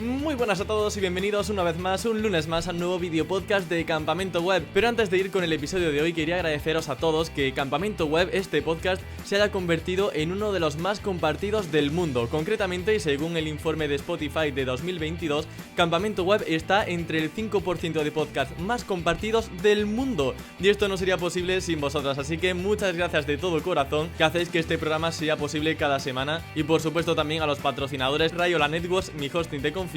Muy buenas a todos y bienvenidos una vez más, un lunes más, al nuevo video podcast de Campamento Web. Pero antes de ir con el episodio de hoy, quería agradeceros a todos que Campamento Web, este podcast, se haya convertido en uno de los más compartidos del mundo. Concretamente, y según el informe de Spotify de 2022, Campamento Web está entre el 5% de podcasts más compartidos del mundo. Y esto no sería posible sin vosotras, así que muchas gracias de todo corazón que hacéis que este programa sea posible cada semana. Y por supuesto también a los patrocinadores Rayola Networks, mi hosting de confianza,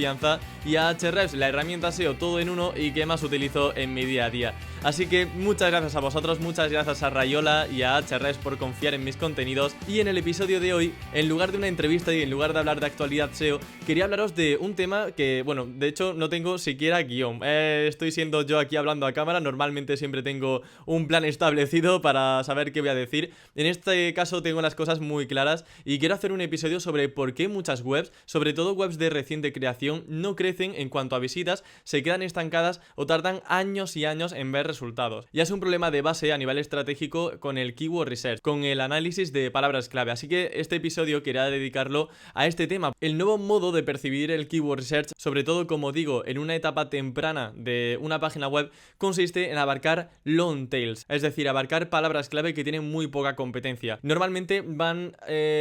y a Ahrefs, la herramienta SEO todo en uno y que más utilizo en mi día a día. Así que muchas gracias a vosotros, muchas gracias a Rayola y a Ahrefs por confiar en mis contenidos. Y en el episodio de hoy, en lugar de una entrevista y en lugar de hablar de actualidad SEO, quería hablaros de un tema que, bueno, de hecho no tengo siquiera guión. Estoy siendo yo aquí hablando a cámara, normalmente siempre tengo un plan establecido para saber qué voy a decir. En este caso tengo las cosas muy claras y quiero hacer un episodio sobre por qué muchas webs, sobre todo webs de reciente creación, no crecen en cuanto a visitas, se quedan estancadas o tardan años y años en ver resultados. Ya es un problema de base a nivel estratégico con el Keyword Research, con el análisis de palabras clave, así que este episodio quería dedicarlo a este tema. El nuevo modo de percibir el Keyword Research, sobre todo como digo, en una etapa temprana de una página web, consiste en abarcar long tails, es decir, abarcar palabras clave que tienen muy poca competencia. Normalmente van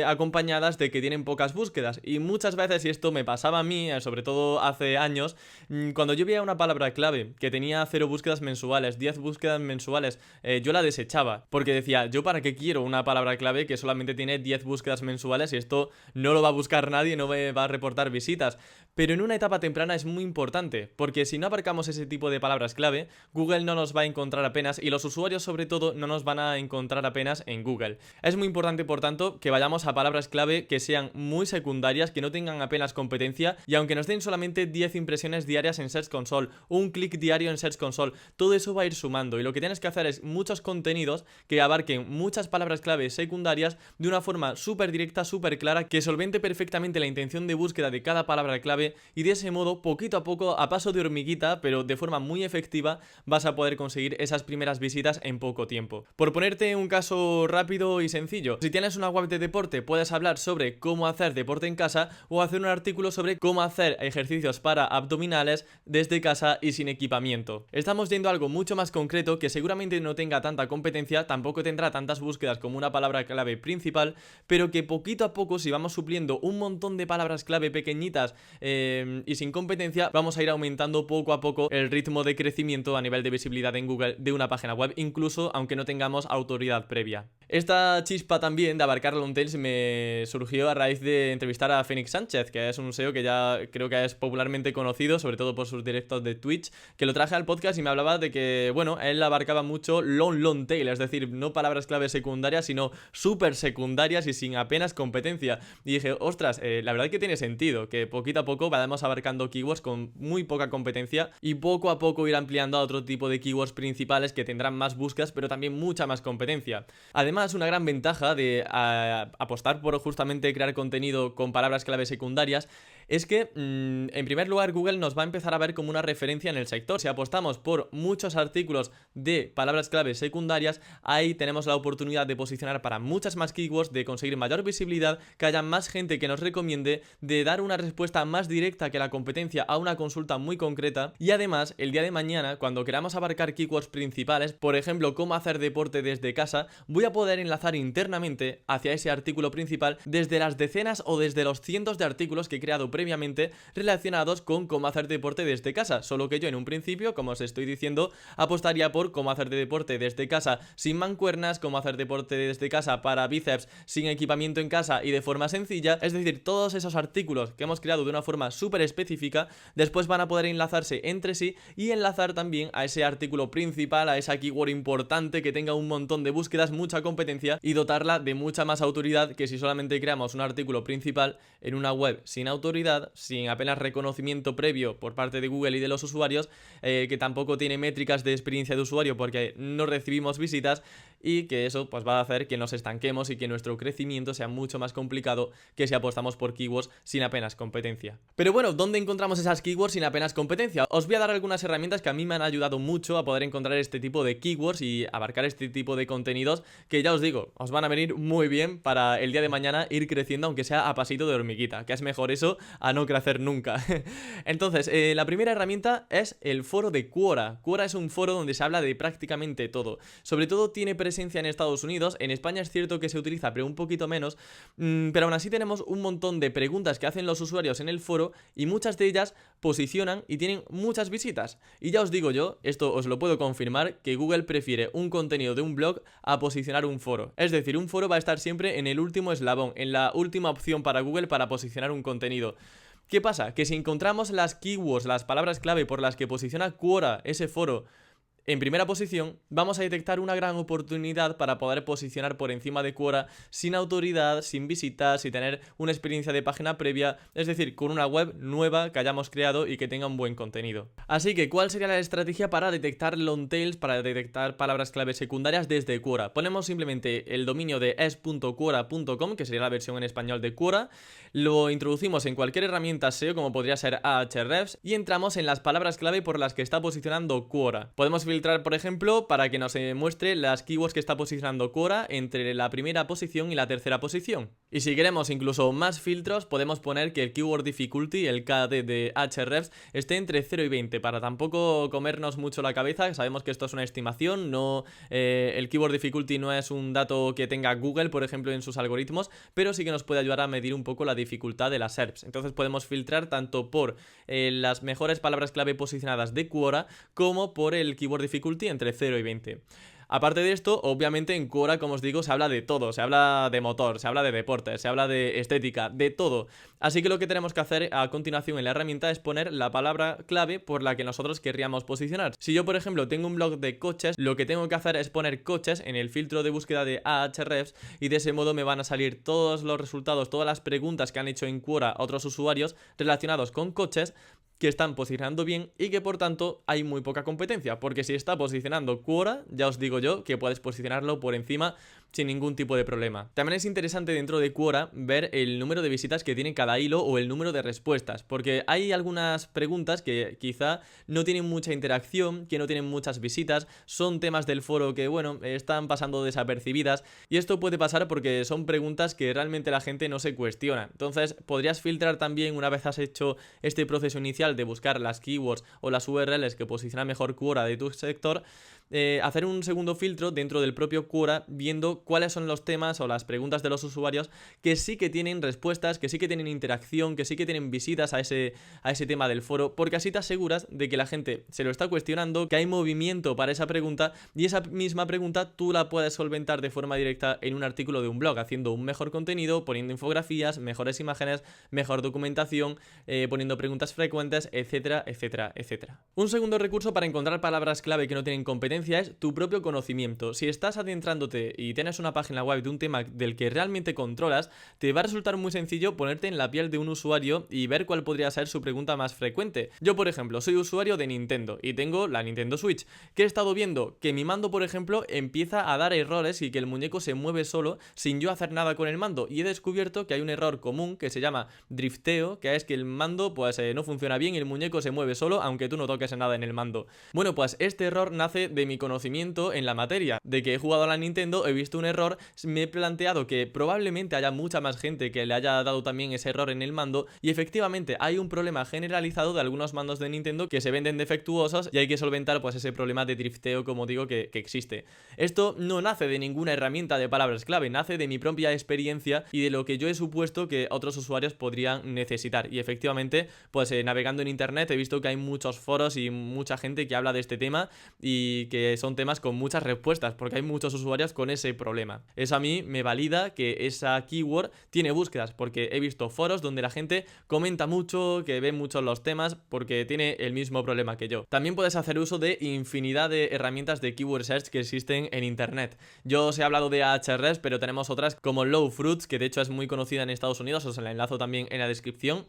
acompañadas de que tienen pocas búsquedas y muchas veces, y esto me pasaba a mí, sobre todo hace años, cuando yo veía una palabra clave que tenía 0 búsquedas mensuales, 10 búsquedas mensuales, yo la desechaba, porque decía, ¿yo para qué quiero una palabra clave que solamente tiene 10 búsquedas mensuales y esto no lo va a buscar nadie, no me va a reportar visitas? Pero en una etapa temprana es muy importante, porque si no abarcamos ese tipo de palabras clave, Google no nos va a encontrar apenas y los usuarios sobre todo no nos van a encontrar apenas en Google. Es muy importante, por tanto, que vayamos a palabras clave que sean muy secundarias, que no tengan apenas competencia, y aunque nos den solamente 10 impresiones diarias en Search Console, un clic diario en Search Console, todo eso va a ir sumando y lo que tienes que hacer es muchos contenidos que abarquen muchas palabras clave secundarias de una forma súper directa, súper clara, que solvente perfectamente la intención de búsqueda de cada palabra clave, y de ese modo, poquito a poco, a paso de hormiguita, pero de forma muy efectiva, vas a poder conseguir esas primeras visitas en poco tiempo. Por ponerte un caso rápido y sencillo, si tienes una web de deporte, puedes hablar sobre cómo hacer deporte en casa o hacer un artículo sobre cómo hacer ejercicios para abdominales desde casa y sin equipamiento. Estamos yendo a algo mucho más concreto que seguramente no tenga tanta competencia, tampoco tendrá tantas búsquedas como una palabra clave principal, pero que poquito a poco, si vamos supliendo un montón de palabras clave pequeñitas y sin competencia, vamos a ir aumentando poco a poco el ritmo de crecimiento a nivel de visibilidad en Google de una página web, incluso aunque no tengamos autoridad previa. Esta chispa también de abarcar long tails me surgió a raíz de entrevistar a Fénix Sánchez, que es un SEO que ya creo que es popularmente conocido, sobre todo por sus directos de Twitch, que lo traje al podcast y me hablaba de que, bueno, él abarcaba mucho long tail, es decir, no palabras clave secundarias, sino súper secundarias y sin apenas competencia. Y dije, ostras, la verdad que tiene sentido, que poquito a poco vayamos abarcando keywords con muy poca competencia y poco a poco ir ampliando a otro tipo de keywords principales que tendrán más búsquedas, pero también mucha más competencia. Además, una gran ventaja de apostar por justamente crear contenido con palabras clave secundarias es que, en primer lugar, Google nos va a empezar a ver como una referencia en el sector. Si apostamos por muchos artículos de palabras clave secundarias, ahí tenemos la oportunidad de posicionar para muchas más keywords, de conseguir mayor visibilidad, que haya más gente que nos recomiende, de dar una respuesta más directa que la competencia a una consulta muy concreta. Y además, el día de mañana, cuando queramos abarcar keywords principales, por ejemplo, cómo hacer deporte desde casa, voy a poder enlazar internamente hacia ese artículo principal desde las decenas o desde los cientos de artículos que he creado previamente relacionados con cómo hacer deporte desde casa, solo que yo en un principio, como os estoy diciendo, apostaría por cómo hacer deporte desde casa sin mancuernas, cómo hacer deporte desde casa para bíceps sin equipamiento en casa y de forma sencilla. Es decir, todos esos artículos que hemos creado de una forma súper específica después van a poder enlazarse entre sí y enlazar también a ese artículo principal, a esa keyword importante que tenga un montón de búsquedas, mucha competencia, y dotarla de mucha más autoridad que si solamente creamos un artículo principal en una web sin autoridad, sin apenas reconocimiento previo por parte de Google y de los usuarios, que tampoco tiene métricas de experiencia de usuario porque no recibimos visitas, y que eso pues va a hacer que nos estanquemos y que nuestro crecimiento sea mucho más complicado que si apostamos por keywords sin apenas competencia. Pero bueno, ¿dónde encontramos esas keywords sin apenas competencia? Os voy a dar algunas herramientas que a mí me han ayudado mucho a poder encontrar este tipo de keywords y abarcar este tipo de contenidos que, ya os digo, os van a venir muy bien para el día de mañana ir creciendo, aunque sea a pasito de hormiguita, que es mejor eso a no crecer nunca. Entonces, la primera herramienta es el foro de Quora. Quora es un foro donde se habla de prácticamente todo. Sobre todo tiene presencia en Estados Unidos. En España es cierto que se utiliza, pero un poquito menos. Pero aún así tenemos un montón de preguntas que hacen los usuarios en el foro y muchas de ellas posicionan y tienen muchas visitas. Y ya os digo yo, esto os lo puedo confirmar, que Google prefiere un contenido de un blog a posicionar un foro. Es decir, un foro va a estar siempre en el último eslabón, en la última opción para Google para posicionar un contenido. ¿Qué pasa? Que si encontramos las keywords, las palabras clave por las que posiciona Quora ese foro en primera posición, vamos a detectar una gran oportunidad para poder posicionar por encima de Quora sin autoridad, sin visitas, sin tener una experiencia de página previa, es decir, con una web nueva que hayamos creado y que tenga un buen contenido. Así que, ¿cuál sería la estrategia para detectar long tails, para detectar palabras clave secundarias desde Quora? Ponemos simplemente el dominio de es.quora.com, que sería la versión en español de Quora, lo introducimos en cualquier herramienta SEO como podría ser Ahrefs y entramos en las palabras clave por las que está posicionando Quora. Podemos filtrar, por ejemplo, para que nos muestre las keywords que está posicionando Quora entre la primera posición y la tercera posición. Y si queremos incluso más filtros, podemos poner que el keyword difficulty, el KD de Ahrefs, esté entre 0 y 20 para tampoco comernos mucho la cabeza. Sabemos que esto es una estimación, no el keyword difficulty no es un dato que tenga Google, por ejemplo, en sus algoritmos, pero sí que nos puede ayudar a medir un poco la dificultad de las SERPs. Entonces podemos filtrar tanto por las mejores palabras clave posicionadas de Quora como por el keyword difficulty entre 0 y 20. Aparte de esto, obviamente en Quora, como os digo, se habla de todo, se habla de motor, se habla de deporte, se habla de estética, de todo. Así que lo que tenemos que hacer a continuación en la herramienta es poner la palabra clave por la que nosotros querríamos posicionar. Si yo, por ejemplo, tengo un blog de coches, lo que tengo que hacer es poner coches en el filtro de búsqueda de Ahrefs y de ese modo me van a salir todos los resultados, todas las preguntas que han hecho en Quora otros usuarios relacionados con coches, que están posicionando bien y que por tanto hay muy poca competencia, porque si está posicionando Quora, ya os digo yo que puedes posicionarlo por encima sin ningún tipo de problema. También es interesante dentro de Quora ver el número de visitas que tiene cada hilo o el número de respuestas, porque hay algunas preguntas que quizá no tienen mucha interacción, que no tienen muchas visitas, son temas del foro que, bueno, están pasando desapercibidas y esto puede pasar porque son preguntas que realmente la gente no se cuestiona. Entonces podrías filtrar también, una vez has hecho este proceso inicial de buscar las keywords o las URLs que posicionan mejor Quora de tu sector, hacer un segundo filtro dentro del propio Quora viendo cuáles son los temas o las preguntas de los usuarios que sí que tienen respuestas, que sí que tienen interacción, que sí que tienen visitas a ese tema del foro, porque así te aseguras de que la gente se lo está cuestionando, que hay movimiento para esa pregunta y esa misma pregunta tú la puedes solventar de forma directa en un artículo de un blog, haciendo un mejor contenido, poniendo infografías, mejores imágenes, mejor documentación, poniendo preguntas frecuentes, etcétera, etcétera, etcétera. Un segundo recurso para encontrar palabras clave que no tienen competencia es tu propio conocimiento. Si estás adentrándote y tienes una página web de un tema del que realmente controlas, te va a resultar muy sencillo ponerte en la piel de un usuario y ver cuál podría ser su pregunta más frecuente. Yo, por ejemplo, soy usuario de Nintendo y tengo la Nintendo Switch. ¿Qué he estado viendo? Que mi mando, por ejemplo, empieza a dar errores y que el muñeco se mueve solo sin yo hacer nada con el mando. Y he descubierto que hay un error común que se llama drifteo, que es que el mando pues no funciona bien y el muñeco se mueve solo aunque tú no toques nada en el mando. Bueno, pues este error nace de mi conocimiento en la materia, de que he jugado a la Nintendo, he visto un error, me he planteado que probablemente haya mucha más gente que le haya dado también ese error en el mando y efectivamente hay un problema generalizado de algunos mandos de Nintendo que se venden defectuosos y hay que solventar pues ese problema de drifteo, como digo, que existe. Esto no nace de ninguna herramienta de palabras clave, nace de mi propia experiencia y de lo que yo he supuesto que otros usuarios podrían necesitar y efectivamente pues navegando en internet he visto que hay muchos foros y mucha gente que habla de este tema y que son temas con muchas respuestas porque hay muchos usuarios con ese problema. Eso a mí me valida que esa keyword tiene búsquedas porque he visto foros donde la gente comenta mucho, que ve mucho los temas porque tiene el mismo problema que yo. También puedes hacer uso de infinidad de herramientas de keyword search que existen en internet. Yo os he hablado de Ahrefs, pero tenemos otras como Low Fruits, que de hecho es muy conocida en Estados Unidos, os la enlazo también en la descripción.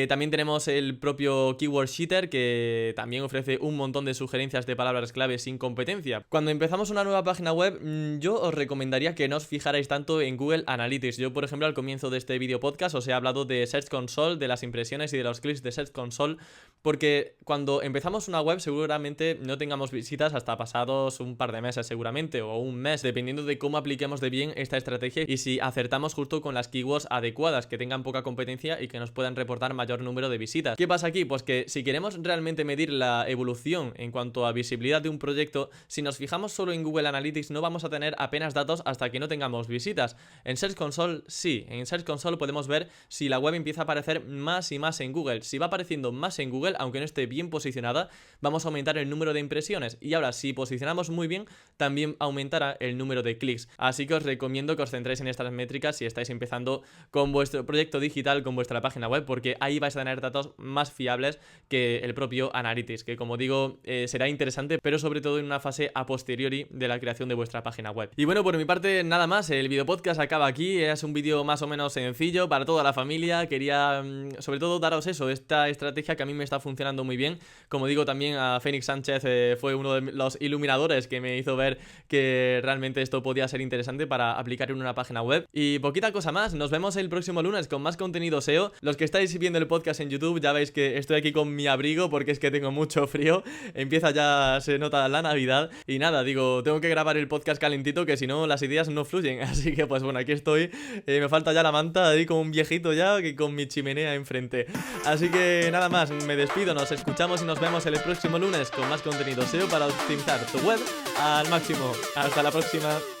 También tenemos el propio Keyword Cheater, que también ofrece un montón de sugerencias de palabras clave sin competencia. Cuando empezamos una nueva página web, yo os recomendaría que no os fijarais tanto en Google Analytics. Yo, por ejemplo, al comienzo de este video podcast os he hablado de Search Console, de las impresiones y de los clics de Search Console, porque cuando empezamos una web seguramente no tengamos visitas hasta pasados un par de meses seguramente, o un mes, dependiendo de cómo apliquemos de bien esta estrategia y si acertamos justo con las keywords adecuadas, que tengan poca competencia y que nos puedan reportar mayor número de visitas. ¿Qué pasa aquí? Pues que si queremos realmente medir la evolución en cuanto a visibilidad de un proyecto, si nos fijamos solo en Google Analytics no vamos a tener apenas datos hasta que no tengamos visitas. En Search Console sí, en Search Console podemos ver si la web empieza a aparecer más y más en Google. Si va apareciendo más en Google, aunque no esté bien posicionada, vamos a aumentar el número de impresiones. Y ahora, si posicionamos muy bien, también aumentará el número de clics. Así que os recomiendo que os centréis en estas métricas si estáis empezando con vuestro proyecto digital, con vuestra página web, porque ahí vais a tener datos más fiables que el propio Analytics, que como digo, será interesante, pero sobre todo en una fase a posteriori de la creación de vuestra página web. Y bueno, por mi parte nada más, el video podcast acaba aquí. Es un vídeo más o menos sencillo para toda la familia. Quería sobre todo daros eso, esta estrategia que a mí me está funcionando muy bien. Como digo, también a Fénix Sánchez fue uno de los iluminadores que me hizo ver que realmente esto podía ser interesante para aplicar en una página web. Y poquita cosa más, nos vemos el próximo lunes con más contenido SEO. Los que estáis viendo el podcast en YouTube ya veis que estoy aquí con mi abrigo porque es que tengo mucho frío. Empieza ya, se nota la Navidad. Y nada, digo, tengo que grabar el podcast calentito, que si no las ideas no fluyen. Así que pues bueno, aquí estoy. Me falta ya la manta ahí como un viejito ya, que con mi chimenea enfrente. Así que nada más, me despido, nos escuchamos y nos vemos el próximo lunes con más contenido SEO para optimizar tu web al máximo. Hasta la próxima.